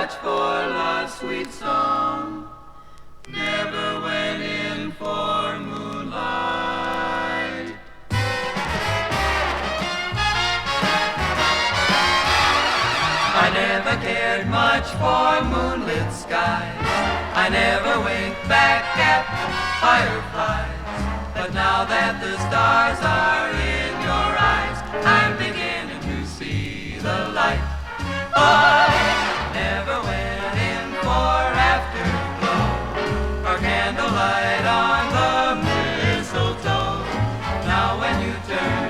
much for love's sweet song. Never went in for moonlight. I never cared much for moonlit skies. I never winked back at fireflies. But now that the stars are in your eyes, I'm beginning to see the light. I never went in for afterglow or candlelight on the mistletoe. Now when you turn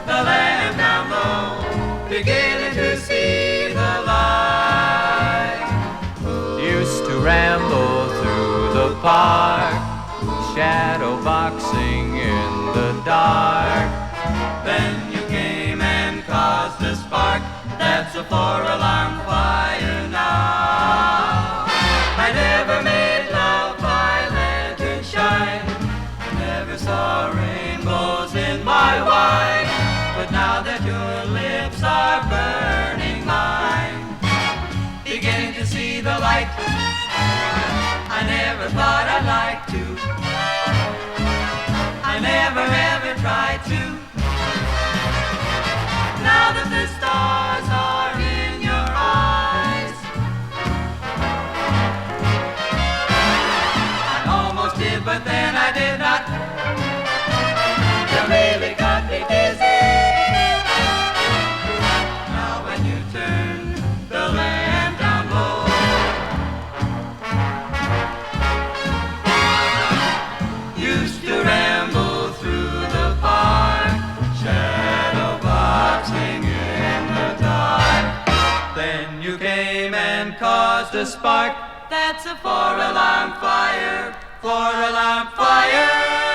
the lamp down low, beginning to see the light. Used to ramble through the park, shadow boxing in the dark. Then you came and caused a spark. That's a four-alarm fire now. I never made love by lantern shine, never saw rainbows in my wine. But now that your lips are burning mine, beginning to see the light. I never thought I'd like to, I never ever tried to. Now that the stars are in your eyes, I almost did, but then I did not. You really got me dizzy. Now when you turn the lamp down low, used to ramble through the park, shadow boxing in the dark. Then you came and caused a spark. That's a four-alarm fire, four-alarm fire.